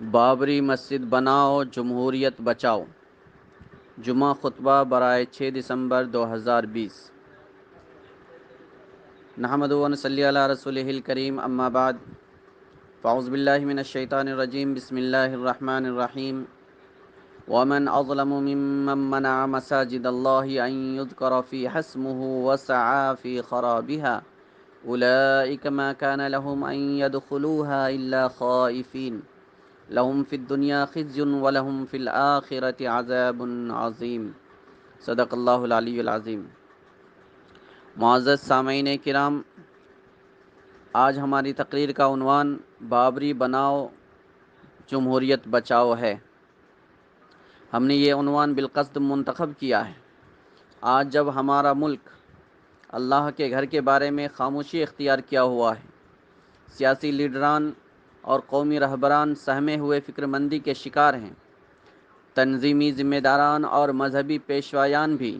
بابری مسجد بناؤ جمہوریت بچاؤ۔ جمعہ خطبہ برائے 6 دسمبر 2020۔ نحمد و نصلی علی رسولہ الکریم، اما بعد، فاعوذ باللہ من الشیطان الرجیم، بسم اللہ الرحمن الرحیم۔ ومن اظلم ممن منع مساجد اللہ ان یذکر فیہا اسمہ وسعى فی خرابها اولئک ما کان لهم ان يدخلوها الا خائفین لهم فی الدنیا خزی ولهم فی الآخرۃ عذاب عظیم۔ صدق اللہ العلی العظیم۔ معزز سامعین کرام، آج ہماری تقریر کا عنوان بابری بناؤ جمہوریت بچاؤ ہے۔ ہم نے یہ عنوان بالقصد منتخب کیا ہے۔ آج جب ہمارا ملک اللہ کے گھر کے بارے میں خاموشی اختیار کیا ہوا ہے، سیاسی لیڈران اور قومی رہبران سہمے ہوئے فکر مندی کے شکار ہیں، تنظیمی ذمہ داران اور مذہبی پیشوایان بھی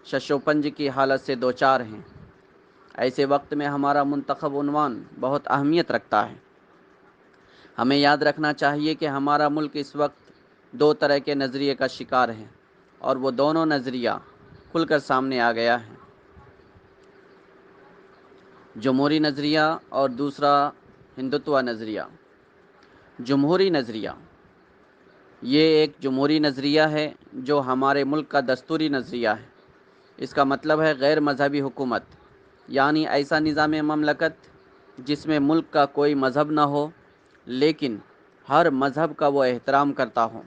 شش و پنج کی حالت سے دوچار ہیں، ایسے وقت میں ہمارا منتخب عنوان بہت اہمیت رکھتا ہے۔ ہمیں یاد رکھنا چاہیے کہ ہمارا ملک اس وقت دو طرح کے نظریے کا شکار ہے، اور وہ دونوں نظریہ کھل کر سامنے آ گیا ہے۔ جمہوری نظریہ اور دوسرا ہندوتوا نظریہ۔ جمہوری نظریہ یہ ایک جمہوری نظریہ ہے جو ہمارے ملک کا دستوری نظریہ ہے۔ اس کا مطلب ہے غیر مذہبی حکومت، یعنی ایسا نظام مملکت جس میں ملک کا کوئی مذہب نہ ہو، لیکن ہر مذہب کا وہ احترام کرتا ہو،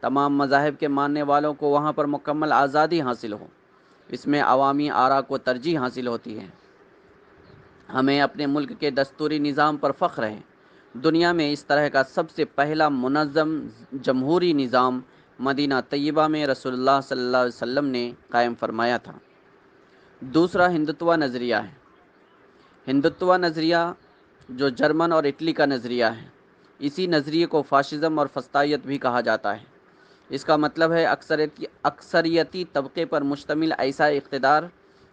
تمام مذاہب کے ماننے والوں کو وہاں پر مکمل آزادی حاصل ہو، اس میں عوامی آراء کو ترجیح حاصل ہوتی ہے۔ ہمیں اپنے ملک کے دستوری نظام پر فخر ہے۔ دنیا میں اس طرح کا سب سے پہلا منظم جمہوری نظام مدینہ طیبہ میں رسول اللہ صلی اللہ علیہ وسلم نے قائم فرمایا تھا۔ دوسرا ہندوتوا نظریہ ہے۔ ہندوتوا نظریہ جو جرمن اور اٹلی کا نظریہ ہے، اسی نظریے کو فاشزم اور فسطائیت بھی کہا جاتا ہے۔ اس کا مطلب ہے اکثریتی طبقے پر مشتمل ایسا اقتدار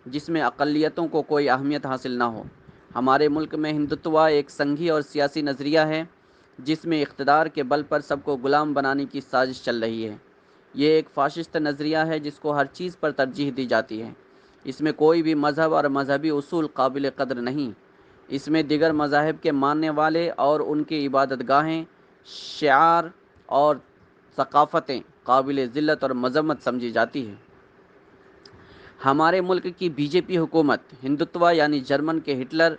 جس میں اقلیتوں کو کوئی اہمیت حاصل نہ ہو۔ ہمارے ملک میں ہندوتوا ایک سنگھی اور سیاسی نظریہ ہے جس میں اقتدار کے بل پر سب کو غلام بنانے کی سازش چل رہی ہے۔ یہ ایک فاشسٹ نظریہ ہے جس کو ہر چیز پر ترجیح دی جاتی ہے۔ اس میں کوئی بھی مذہب اور مذہبی اصول قابل قدر نہیں۔ اس میں دیگر مذاہب کے ماننے والے اور ان کی عبادت گاہیں، شعار اور ثقافتیں قابل ذلت اور مذمت سمجھی جاتی ہیں۔ ہمارے ملک کی بی جے پی حکومت ہندوتوا یعنی جرمن کے ہٹلر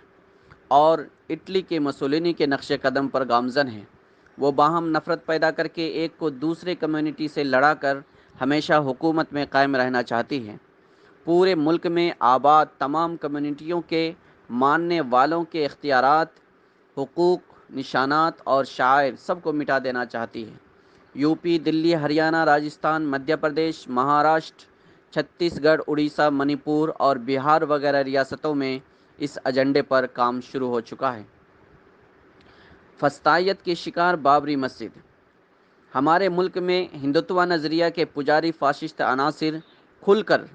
اور اٹلی کے مسولینی کے نقش قدم پر گامزن ہے۔ وہ باہم نفرت پیدا کر کے ایک کو دوسرے کمیونٹی سے لڑا کر ہمیشہ حکومت میں قائم رہنا چاہتی ہے۔ پورے ملک میں آباد تمام کمیونٹیوں کے ماننے والوں کے اختیارات، حقوق، نشانات اور شعائر سب کو مٹا دینا چاہتی ہے۔ یو پی، دلی، ہریانہ، راجستھان، مدھیہ پردیش، مہاراشٹر، چھتیس گڑھ، اڑیسہ، منی پور اور بہار وغیرہ ریاستوں میں اس ایجنڈے پر کام شروع ہو چکا ہے۔ فسطائیت کی شکار بابری مسجد۔ ہمارے ملک میں ہندوتوا نظریہ کے پجاری فاشسٹ عناصر کھل کر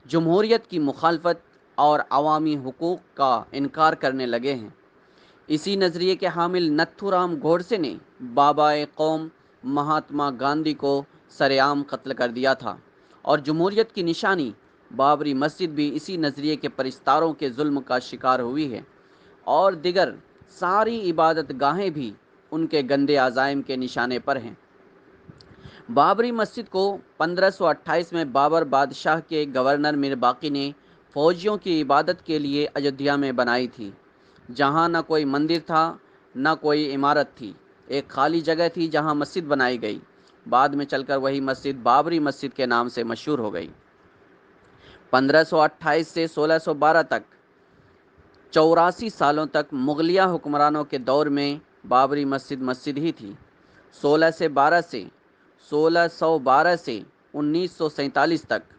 جمہوریت کی مخالفت اور عوامی حقوق کا انکار کرنے لگے ہیں۔ اسی نظریے کے حامل نتھو رام گوڈسے نے بابائے قوم مہاتما گاندھی کو سر عام قتل کر دیا تھا، اور جمہوریت کی نشانی بابری مسجد بھی اسی نظریے کے پرستاروں کے ظلم کا شکار ہوئی ہے، اور دیگر ساری عبادت گاہیں بھی ان کے گندے عزائم کے نشانے پر ہیں۔ بابری مسجد کو 1528 میں بابر بادشاہ کے گورنر میر باقی نے فوجیوں کی عبادت کے لیے ایودھیا میں بنائی تھی، جہاں نہ کوئی مندر تھا نہ کوئی عمارت تھی، ایک خالی جگہ تھی جہاں مسجد بنائی گئی۔ بعد میں چل کر وہی مسجد بابری مسجد کے نام سے مشہور ہو گئی۔ 1528 سے 1612 تک 84 سالوں تک مغلیہ حکمرانوں کے دور میں بابری مسجد ہی تھی۔ 1612 سے 1947 تک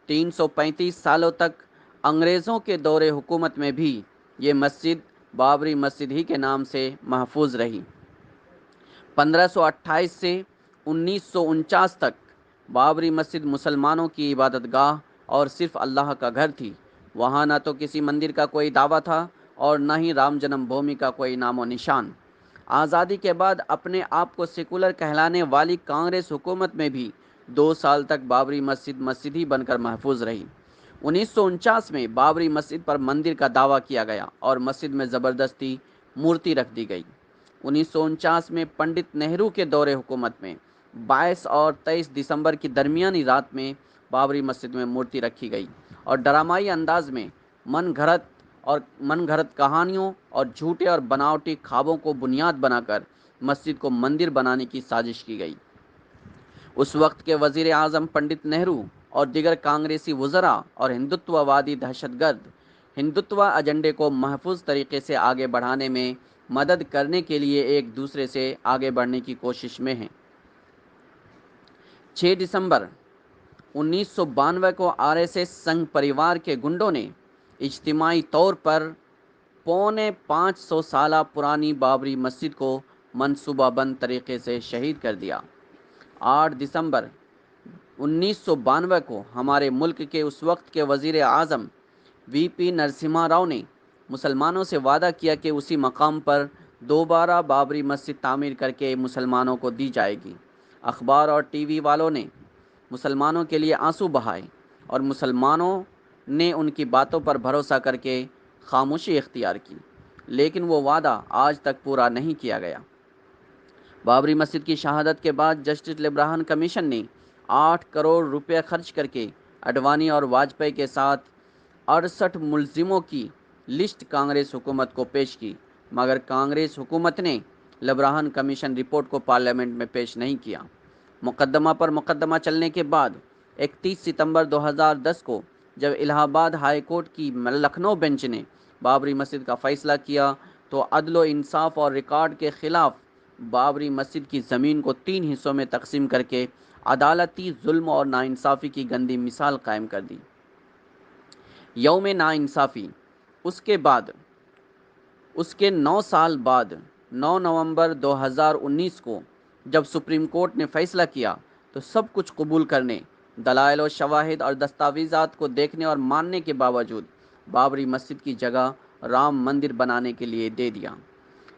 335 سالوں تک انگریزوں کے دور حکومت میں بھی یہ مسجد بابری مسجد ہی کے نام سے محفوظ رہی۔ 1528 سے 1949 تک بابری مسجد مسلمانوں کی عبادت گاہ اور صرف اللہ کا گھر تھی۔ وہاں نہ تو کسی مندر کا کوئی دعویٰ تھا اور نہ ہی رام جنم بھومی کا کوئی نام و نشان۔ آزادی کے بعد اپنے آپ کو سیکولر کہلانے والی کانگریس حکومت میں بھی 2 سال تک بابری مسجد ہی بن کر محفوظ رہی۔ 1949 میں بابری مسجد پر مندر کا دعویٰ کیا گیا اور مسجد میں زبردستی مورتی رکھ دی گئی۔ 1949 میں پنڈت نہرو کے دور حکومت میں 22 اور 23 دسمبر کی درمیانی رات میں بابری مسجد میں مورتی رکھی گئی اور ڈرامائی انداز میں من گھڑت کہانیوں اور جھوٹے اور بناوٹی خوابوں کو بنیاد بنا کر مسجد کو مندر بنانے کی سازش کی گئی۔ اس وقت کے وزیر اعظم پنڈت نہرو اور دیگر کانگریسی وزراء اور ہندوتوا وادی دہشت گرد ہندوتوا ایجنڈے کو محفوظ طریقے سے آگے بڑھانے میں مدد کرنے کے لیے ایک دوسرے سے آگے بڑھنے کی کوشش میں ہیں۔ 6 دسمبر 1992 کو RSS سنگھ پریوار کے گنڈوں نے اجتماعی طور پر 550 سالہ پرانی بابری مسجد کو منصوبہ بند طریقے سے شہید کر دیا۔ 8 دسمبر 1992 کو ہمارے ملک کے اس وقت کے وزیر اعظم VP نرسمہا راؤ نے مسلمانوں سے وعدہ کیا کہ اسی مقام پر دوبارہ بابری مسجد تعمیر کر کے مسلمانوں کو دی جائے گی۔ اخبار اور TV والوں نے مسلمانوں کے لیے آنسو بہائے اور مسلمانوں نے ان کی باتوں پر بھروسہ کر کے خاموشی اختیار کی، لیکن وہ وعدہ آج تک پورا نہیں کیا گیا۔ بابری مسجد کی شہادت کے بعد جسٹس لیبرہن کمیشن نے 8 کروڑ روپے خرچ کر کے اڈوانی اور واجپئی کے ساتھ 68 ملزموں کی لسٹ کانگریس حکومت کو پیش کی، مگر کانگریس حکومت نے لیبرہن کمیشن رپورٹ کو پارلیمنٹ میں پیش نہیں کیا۔ مقدمہ پر مقدمہ چلنے کے بعد 31 ستمبر 2010 کو جب الہ آباد ہائی کورٹ کی لکھنؤ بینچ نے بابری مسجد کا فیصلہ کیا تو عدل و انصاف اور ریکارڈ کے خلاف بابری مسجد کی زمین کو 3 حصوں میں تقسیم کر کے عدالتی ظلم اور ناانصافی کی گندی مثال قائم کر دی۔ یوم ناانصافی اس کے 9 سال بعد 9 نومبر 2019 کو جب سپریم کورٹ نے فیصلہ کیا تو سب کچھ قبول کرنے، دلائل و شواہد اور دستاویزات کو دیکھنے اور ماننے کے باوجود بابری مسجد کی جگہ رام مندر بنانے کے لیے دے دیا۔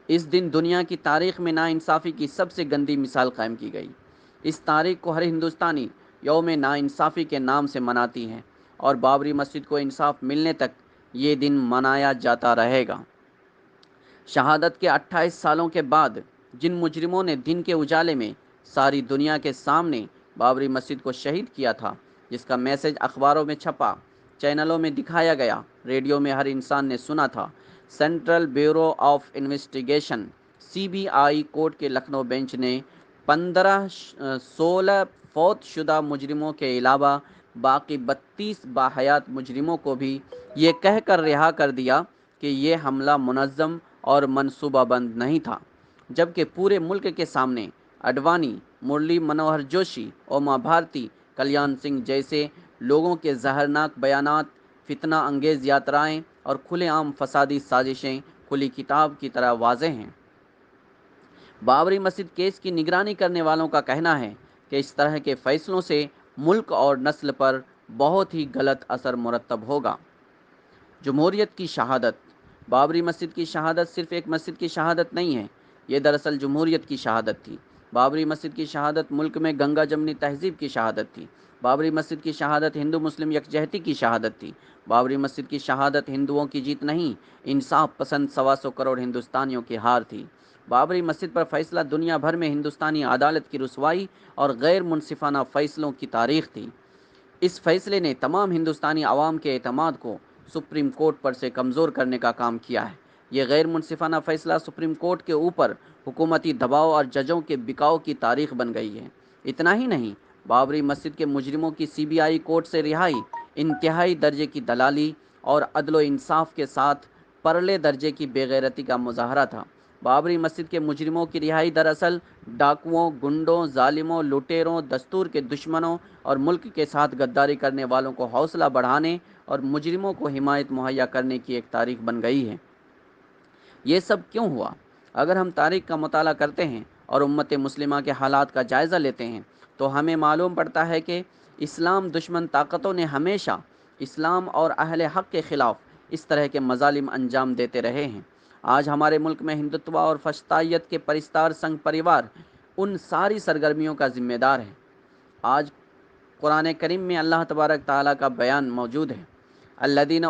اس دن دنیا کی تاریخ میں ناانصافی کی سب سے گندی مثال قائم کی گئی۔ اس تاریخ کو ہر ہندوستانی یوم ناانصافی کے نام سے مناتی ہے اور بابری مسجد کو انصاف ملنے تک یہ دن منایا جاتا رہے گا۔ شہادت کے 28 سالوں کے بعد جن مجرموں نے دن کے اجالے میں ساری دنیا کے سامنے بابری مسجد کو شہید کیا تھا، جس کا میسج اخباروں میں چھپا، چینلوں میں دکھایا گیا، ریڈیو میں ہر انسان نے سنا تھا، central bureau of investigation CBI court کے لکھنؤ بینچ نے 16 فوت شدہ مجرموں کے علاوہ باقی 32 باحیات مجرموں کو بھی یہ کہہ کر رہا کر دیا کہ یہ حملہ منظم اور منصوبہ بند نہیں تھا، جبکہ پورے ملک کے سامنے اڈوانی، مرلی منوہر جوشی، اوما بھارتی، کلیان سنگھ جیسے لوگوں کے زہرناک بیانات، فتنہ انگیز یاترائیں اور کھلے عام فسادی سازشیں کھلی کتاب کی طرح واضح ہیں۔ بابری مسجد کیس کی نگرانی کرنے والوں کا کہنا ہے کہ اس طرح کے فیصلوں سے ملک اور نسل پر بہت ہی غلط اثر مرتب ہوگا۔ جمہوریت کی شہادت۔ بابری مسجد کی شہادت صرف ایک مسجد کی شہادت نہیں ہے، یہ دراصل جمہوریت کی شہادت تھی۔ بابری مسجد کی شہادت ملک میں گنگا جمنی تہذیب کی شہادت تھی۔ بابری مسجد کی شہادت ہندو مسلم یکجہتی کی شہادت تھی۔ بابری مسجد کی شہادت ہندوؤں کی جیت نہیں، انصاف پسند 125 کروڑ ہندوستانیوں کی ہار تھی۔ بابری مسجد پر فیصلہ دنیا بھر میں ہندوستانی عدالت کی رسوائی اور غیر منصفانہ فیصلوں کی تاریخ تھی۔ اس فیصلے نے تمام ہندوستانی عوام کے اعتماد کو سپریم کورٹ پر سے کمزور کرنے کا کام کیا ہے۔ یہ غیر منصفانہ فیصلہ سپریم کورٹ کے اوپر حکومتی دباؤ اور ججوں کے بکاؤ کی تاریخ بن گئی ہے۔ اتنا ہی نہیں، بابری مسجد کے مجرموں کی CBI کورٹ سے رہائی انتہائی درجے کی دلالی اور عدل و انصاف کے ساتھ پرلے درجے کی بے غیرتی کا مظاہرہ تھا۔ بابری مسجد کے مجرموں کی رہائی دراصل ڈاکوؤں، گنڈوں، ظالموں، لٹیروں، دستور کے دشمنوں اور ملک کے ساتھ غداری کرنے والوں کو حوصلہ بڑھانے اور مجرموں کو حمایت مہیا کرنے کی ایک تاریخ بن گئی ہے۔ یہ سب کیوں ہوا؟ اگر ہم تاریخ کا مطالعہ کرتے ہیں اور امت مسلمہ کے حالات کا جائزہ لیتے ہیں تو ہمیں معلوم پڑتا ہے کہ اسلام دشمن طاقتوں نے ہمیشہ اسلام اور اہل حق کے خلاف اس طرح کے مظالم انجام دیتے رہے ہیں۔ آج ہمارے ملک میں ہندوتوا اور فشتائیت کے پرستار سنگ پریوار ان ساری سرگرمیوں کا ذمہ دار ہے۔ آج قرآن کریم میں اللہ تبارک تعالیٰ کا بیان موجود ہے، الذین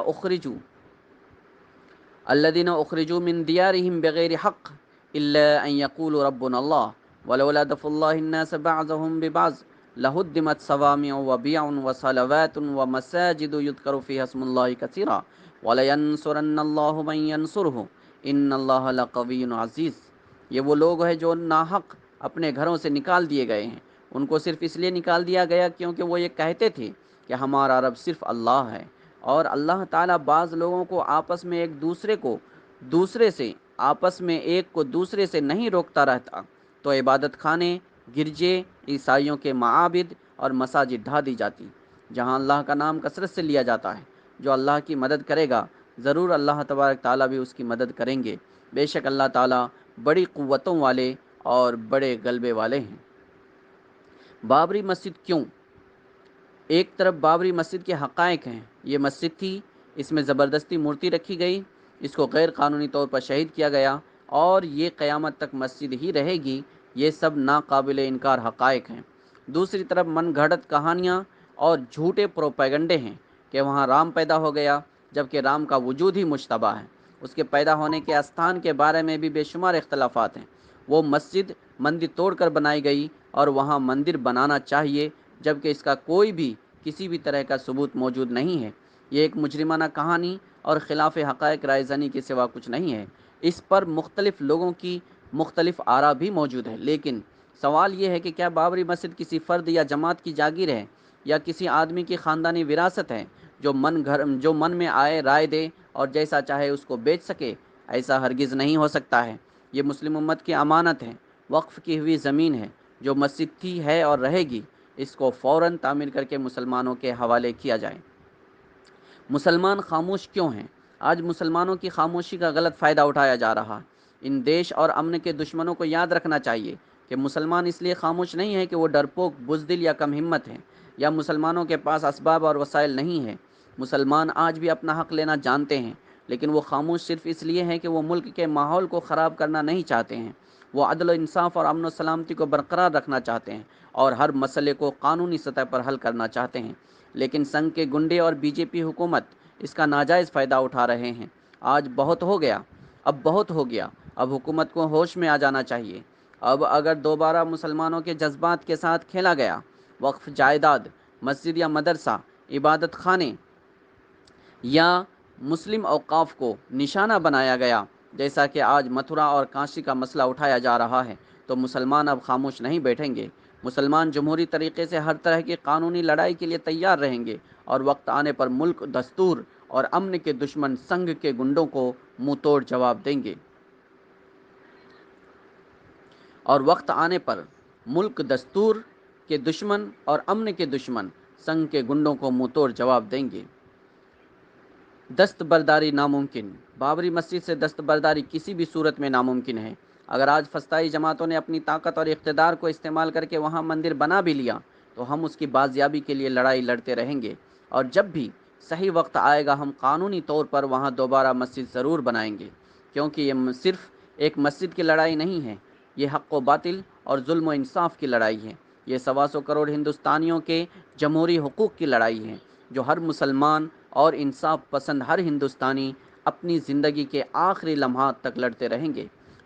اخرجوا من دیارہم بغیر حق الا ان یقولوا ربنا اللہ ولولا دفع اللہ الناس بعضهم ببعض لہدمت صوامع وبیع وصلوات ومساجد یذکر فیہا اسم اللہ کثیرا ولینصرن اللہ من ینصرہ ان اللہ لقوی عزیز۔ یہ وہ لوگ ہیں جو ناحق اپنے گھروں سے نکال دیے گئے ہیں۔ ان کو صرف اس لیے نکال دیا گیا کیونکہ وہ یہ کہتے تھے کہ ہمارا رب صرف اللہ ہے، اور اللہ تعالیٰ بعض لوگوں کو آپس میں ایک دوسرے سے نہیں روکتا رہتا، تو عبادت خانے، گرجے، عیسائیوں کے معابد اور مساجد ڈھا دی جاتی، جہاں اللہ کا نام کثرت سے لیا جاتا ہے۔ جو اللہ کی مدد کرے گا ضرور اللہ تبارک تعالیٰ بھی اس کی مدد کریں گے۔ بے شک اللہ تعالیٰ بڑی قوتوں والے اور بڑے غلبے والے ہیں۔ بابری مسجد کیوں؟ ایک طرف بابری مسجد کے حقائق ہیں۔ یہ مسجد تھی، اس میں زبردستی مورتی رکھی گئی، اس کو غیر قانونی طور پر شہید کیا گیا، اور یہ قیامت تک مسجد ہی رہے گی۔ یہ سب ناقابل انکار حقائق ہیں۔ دوسری طرف من گھڑت کہانیاں اور جھوٹے پروپیگنڈے ہیں کہ وہاں رام پیدا ہو گیا، جبکہ رام کا وجود ہی مشتبہ ہے۔ اس کے پیدا ہونے کے استھان کے بارے میں بھی بے شمار اختلافات ہیں۔ وہ مسجد مندر توڑ کر بنائی گئی اور وہاں مندر بنانا چاہیے، جبکہ اس کا کوئی بھی کسی بھی طرح کا ثبوت موجود نہیں ہے۔ یہ ایک مجرمانہ کہانی اور خلاف حقائق رائے زنی کے سوا کچھ نہیں ہے۔ اس پر مختلف لوگوں کی مختلف آراء بھی موجود ہے، لیکن سوال یہ ہے کہ کیا بابری مسجد کسی فرد یا جماعت کی جاگیر ہے یا کسی آدمی کی خاندانی وراثت ہے جو من میں آئے رائے دے اور جیسا چاہے اس کو بیچ سکے؟ ایسا ہرگز نہیں ہو سکتا ہے۔ یہ مسلم امت کی امانت ہے، وقف کی ہوئی زمین ہے، جو مسجد تھی، ہے اور رہے گی۔ اس کو فوراً تعمیر کر کے مسلمانوں کے حوالے کیا جائے۔ مسلمان خاموش کیوں ہیں؟ آج مسلمانوں کی خاموشی کا غلط فائدہ اٹھایا جا رہا ہے۔ ان دیش اور امن کے دشمنوں کو یاد رکھنا چاہیے کہ مسلمان اس لیے خاموش نہیں ہے کہ وہ ڈرپوک، بزدل یا کم ہمت ہیں، یا مسلمانوں کے پاس اسباب اور وسائل نہیں ہیں۔ مسلمان آج بھی اپنا حق لینا جانتے ہیں، لیکن وہ خاموش صرف اس لیے ہیں کہ وہ ملک کے ماحول کو خراب کرنا نہیں چاہتے ہیں۔ وہ عدل و انصاف اور امن و سلامتی کو برقرار رکھنا چاہتے ہیں اور ہر مسئلے کو قانونی سطح پر حل کرنا چاہتے ہیں، لیکن سنگ کے گنڈے اور بی جے پی حکومت اس کا ناجائز فائدہ اٹھا رہے ہیں۔ آج بہت ہو گیا، اب حکومت کو ہوش میں آ جانا چاہیے۔ اب اگر دوبارہ مسلمانوں کے جذبات کے ساتھ کھیلا گیا، وقف جائیداد، مسجد یا مدرسہ، عبادت خانے یا مسلم اوقاف کو نشانہ بنایا گیا، جیسا کہ آج متھرا اور کانشی کا مسئلہ اٹھایا جا رہا ہے، تو مسلمان اب خاموش نہیں بیٹھیں گے۔ مسلمان جمہوری طریقے سے ہر طرح کی قانونی لڑائی کے لیے تیار رہیں گے، اور وقت آنے پر ملک، دستور اور امن کے دشمن سنگ کے گنڈوں کو منہ توڑ جواب دیں گے۔ اور وقت آنے پر ملک، دستور کے دشمن اور امن کے دشمن سنگ کے گنڈوں کو منہ توڑ جواب دیں گے۔ دستبرداری ناممکن۔ بابری مسجد سے دستبرداری کسی بھی صورت میں ناممکن ہے۔ اگر آج فسطائی جماعتوں نے اپنی طاقت اور اقتدار کو استعمال کر کے وہاں مندر بنا بھی لیا، تو ہم اس کی بازیابی کے لیے لڑائی لڑتے رہیں گے، اور جب بھی صحیح وقت آئے گا ہم قانونی طور پر وہاں دوبارہ مسجد ضرور بنائیں گے، کیونکہ یہ صرف ایک مسجد کی لڑائی نہیں ہے، یہ حق و باطل اور ظلم و انصاف کی لڑائی ہے۔ یہ 125 کروڑ ہندوستانیوں کے جمہوری حقوق کی لڑائی ہے، جو ہر مسلمان اور انصاف پسند ہر ہندوستانی اپنی زندگی کے آخری لمحات تک لڑتے رہیں گے۔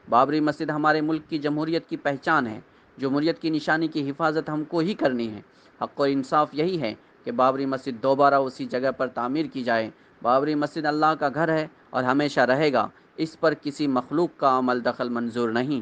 بابری مسجد ہمارے ملک کی جمہوریت کی پہچان ہے۔ جمہوریت کی نشانی کی حفاظت ہم کو ہی کرنی ہے۔ حق و انصاف یہی ہے کہ بابری مسجد دوبارہ اسی جگہ پر تعمیر کی جائے۔ بابری مسجد اللہ کا گھر ہے اور ہمیشہ رہے گا۔ اس پر کسی مخلوق کا عمل دخل منظور نہیں۔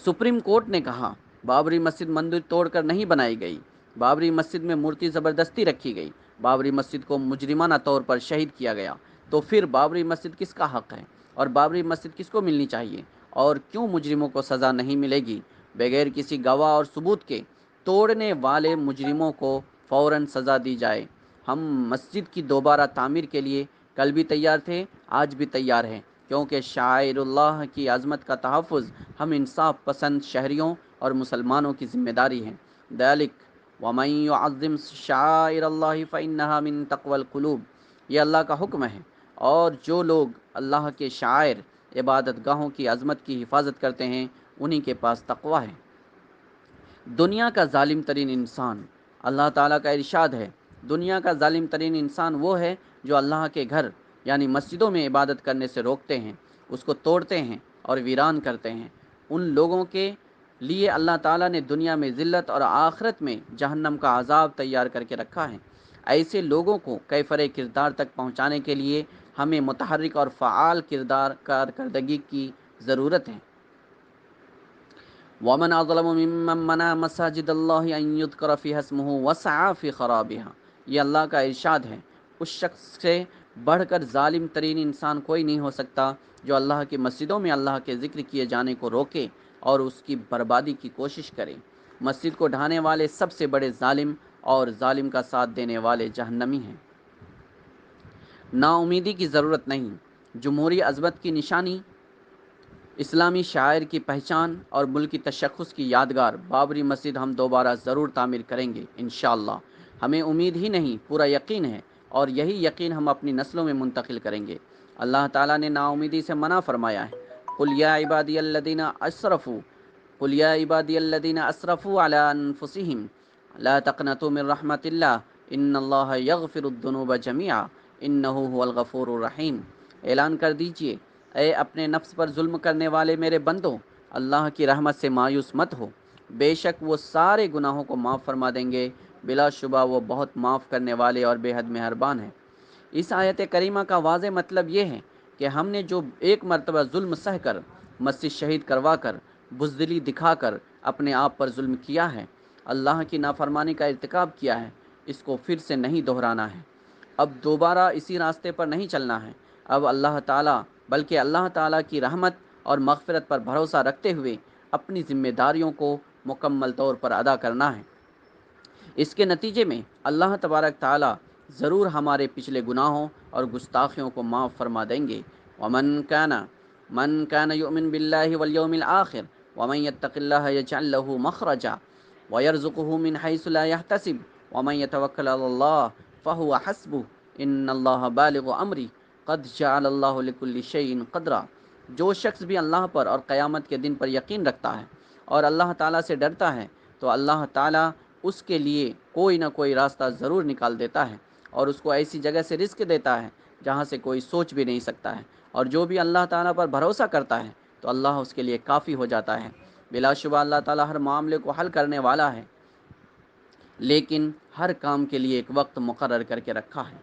سپریم کورٹ نے کہا، بابری مسجد مندر توڑ کر نہیں بنائی گئی، بابری مسجد میں مورتی زبردستی رکھی گئی، بابری مسجد کو مجرمانہ طور پر شہید کیا گیا، تو پھر بابری مسجد کس کا حق ہے اور بابری مسجد کس کو ملنی چاہیے، اور کیوں مجرموں کو سزا نہیں ملے گی؟ بغیر کسی گواہ اور ثبوت کے توڑنے والے مجرموں کو فوراً سزا دی جائے۔ ہم مسجد کی دوبارہ تعمیر کے لیے کل بھی تیار تھے، آج بھی تیار ہیں، کیونکہ شاعر اللہ کی عظمت کا تحفظ ہم انصاف پسند شہریوں اور مسلمانوں کی ذمہ داری ہے۔ ذالک وَمَن يُعَظِّمْ شَعَائِرَ اللَّهِ فَإِنَّهَا مِن تَقْوَى الْقُلُوبِ، یہ اللہ کا حکم ہے۔ اور جو لوگ اللہ کے شاعر عبادت گاہوں کی عظمت کی حفاظت کرتے ہیں انہی کے پاس تقوی ہے۔ دنیا کا ظالم ترین انسان، اللہ تعالیٰ کا ارشاد ہے، دنیا کا ظالم ترین انسان وہ ہے جو اللہ کے گھر یعنی مسجدوں میں عبادت کرنے سے روکتے ہیں، اس کو توڑتے ہیں اور ویران کرتے ہیں۔ ان لوگوں کے لیے اللہ تعالیٰ نے دنیا میں ذلت اور آخرت میں جہنم کا عذاب تیار کر کے رکھا ہے۔ ایسے لوگوں کو کیفر کردار تک پہنچانے کے لیے ہمیں متحرک اور فعال کردار کارکردگی کی ضرورت ہے۔ وَمَنْ أَظْلَمُ مِمَّنْ مَنَعَ مَسَاجِدَ اللَّهِ أَنْ يُذْكَرَ فِيهَا اسْمُهُ وَسَعَى فِي خَرَابِهَا، یہ اللہ کا ارشاد ہے، اس شخص سے بڑھ کر ظالم ترین انسان کوئی نہیں ہو سکتا جو اللہ کی مسجدوں میں اللہ کے ذکر کیے جانے کو روکے اور اس کی بربادی کی کوشش کرے۔ مسجد کو ڈھانے والے سب سے بڑے ظالم اور ظالم کا ساتھ دینے والے جہنمی ہیں۔ نا امیدی کی ضرورت نہیں، جمہوری عظمت کی نشانی، اسلامی شاعر کی پہچان اور ملکی تشخص کی یادگار بابری مسجد ہم دوبارہ ضرور تعمیر کریں گے انشاءاللہ۔ ہمیں امید ہی نہیں پورا یقین ہے، اور یہی یقین ہم اپنی نسلوں میں منتقل کریں گے۔ اللہ تعالیٰ نے نا امیدی سے منع فرمایا ہے، قُلْ يَا عِبَادِيَ الَّذِينَ أَسْرَفُوا قُلْ يَا عِبَادِيَ الَّذِينَ أَسْرَفُوا عَلَىٰ أَنفُسِهِمْ لَا تَقْنَطُوا مِن رَحْمَةِ اللَّهِ إِنَّ اللَّهَ يَغْفِرُ الذُّنُوبَ جَمِيعًا إِنَّهُ هُوَ الْغَفُورُ الرَّحِيمُ۔ اعلان کر دیجئے، اے اپنے نفس پر ظلم کرنے والے میرے بندو، اللہ کی رحمت سے مایوس مت ہو، بے شک وہ سارے گناہوں کو معاف فرما دیں گے، بلا شبہ وہ بہت معاف کرنے والے اور بے حد مہربان ہیں۔ اس آیت کریمہ کا واضح مطلب یہ ہے کہ ہم نے جو ایک مرتبہ ظلم سہ کر، مسجد شہید کروا کر، بزدلی دکھا کر اپنے آپ پر ظلم کیا ہے، اللہ کی نافرمانی کا ارتکاب کیا ہے، اس کو پھر سے نہیں دہرانا ہے۔ اب دوبارہ اسی راستے پر نہیں چلنا ہے، اب اللہ تعالیٰ بلکہ اللہ تعالیٰ کی رحمت اور مغفرت پر بھروسہ رکھتے ہوئے اپنی ذمہ داریوں کو مکمل طور پر ادا کرنا ہے۔ اس کے نتیجے میں اللہ تبارک تعالیٰ ضرور ہمارے پچھلے گناہوں اور گستاخیوں کو معاف فرما دیں گے۔ من كان يؤمن بالله واليوم الآخر ومن يتق الله يجعل له مخرجا ويرزقه من حيث لا يحتسب ومن يتوكل على الله فهو حسبه ان الله بالغ امري قد جعل الله لكل شيء قدرا۔ جو شخص بھی اللہ پر اور قیامت کے دن پر یقین رکھتا ہے اور اللہ تعالیٰ سے ڈرتا ہے تو اللہ تعالیٰ اس کے لیے کوئی نہ کوئی راستہ ضرور نکال دیتا ہے اور اس کو ایسی جگہ سے رزق دیتا ہے جہاں سے کوئی سوچ بھی نہیں سکتا ہے، اور جو بھی اللہ تعالیٰ پر بھروسہ کرتا ہے تو اللہ اس کے لیے کافی ہو جاتا ہے۔ بلا شبہ اللہ تعالیٰ ہر معاملے کو حل کرنے والا ہے، لیکن ہر کام کے لیے ایک وقت مقرر کر کے رکھا ہے۔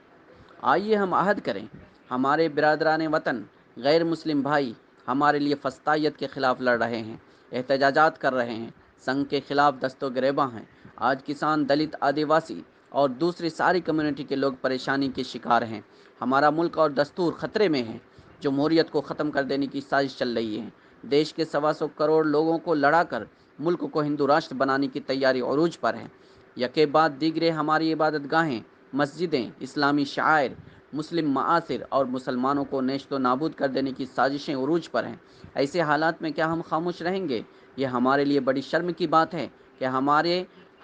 آئیے ہم عہد کریں، ہمارے برادران وطن غیر مسلم بھائی ہمارے لیے فسطائیت کے خلاف لڑ رہے ہیں، احتجاجات کر رہے ہیں، سنگ کے خلاف دست و گریباں ہیں۔ آج کسان، دلت، آدیواسی اور دوسری ساری کمیونٹی کے لوگ پریشانی کے شکار ہیں۔ ہمارا ملک اور دستور خطرے میں ہے، جمہوریت کو ختم کر دینے کی سازش چل رہی ہے۔ دیش کے 125 کروڑ لوگوں کو لڑا کر ملک کو ہندو راشٹر بنانے کی تیاری عروج پر ہے۔ یکے بعد دیگرے ہماری عبادت گاہیں، مسجدیں، اسلامی شعائر، مسلم معاصر اور مسلمانوں کو نیست و نابود کر دینے کی سازشیں عروج پر ہیں۔ ایسے حالات میں کیا ہم خاموش رہیں گے؟ یہ ہمارے لیے بڑی شرم کی بات ہے کہ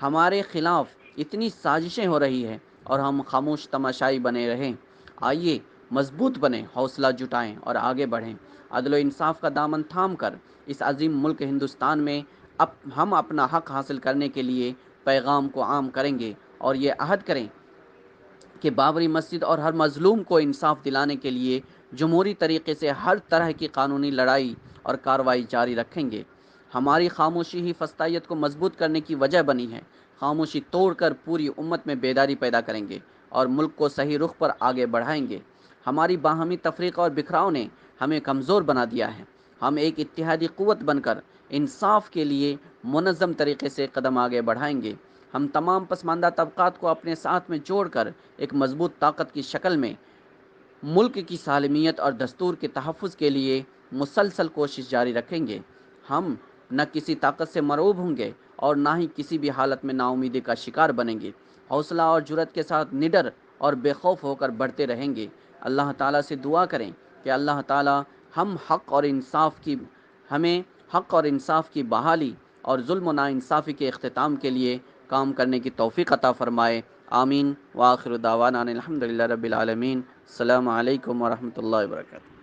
ہمارے خلاف اتنی سازشیں ہو رہی ہیں اور ہم خاموش تماشائی بنے رہیں۔ آئیے مضبوط بنیں، حوصلہ جٹائیں اور آگے بڑھیں۔ عدل و انصاف کا دامن تھام کر اس عظیم ملک ہندوستان میں ہم اپنا حق حاصل کرنے کے لیے پیغام کو عام کریں گے اور یہ عہد کریں کہ بابری مسجد اور ہر مظلوم کو انصاف دلانے کے لیے جمہوری طریقے سے ہر طرح کی قانونی لڑائی اور کارروائی جاری رکھیں گے۔ ہماری خاموشی ہی فسطائیت کو مضبوط کرنے کی وجہ بنی ہے۔ خاموشی توڑ کر پوری امت میں بیداری پیدا کریں گے اور ملک کو صحیح رخ پر آگے بڑھائیں گے۔ ہماری باہمی تفریق اور بکھراؤ نے ہمیں کمزور بنا دیا ہے۔ ہم ایک اتحادی قوت بن کر انصاف کے لیے منظم طریقے سے قدم آگے بڑھائیں گے۔ ہم تمام پسماندہ طبقات کو اپنے ساتھ میں جوڑ کر ایک مضبوط طاقت کی شکل میں ملک کی سالمیت اور دستور کے تحفظ کے لیے مسلسل کوشش جاری رکھیں گے۔ ہم نہ کسی طاقت سے مرعوب ہوں گے اور نہ ہی کسی بھی حالت میں نا امیدی کا شکار بنیں گے۔ حوصلہ اور جرأت کے ساتھ نڈر اور بے خوف ہو کر بڑھتے رہیں گے۔ اللہ تعالیٰ سے دعا کریں کہ اللہ تعالیٰ ہمیں حق اور انصاف کی بحالی اور ظلم و ناانصافی کے اختتام کے لیے کام کرنے کی توفیق عطا فرمائے۔ آمین۔ وآخر دعوانا الحمدللہ رب العالمین۔ السلام علیکم ورحمۃ اللہ وبرکاتہ.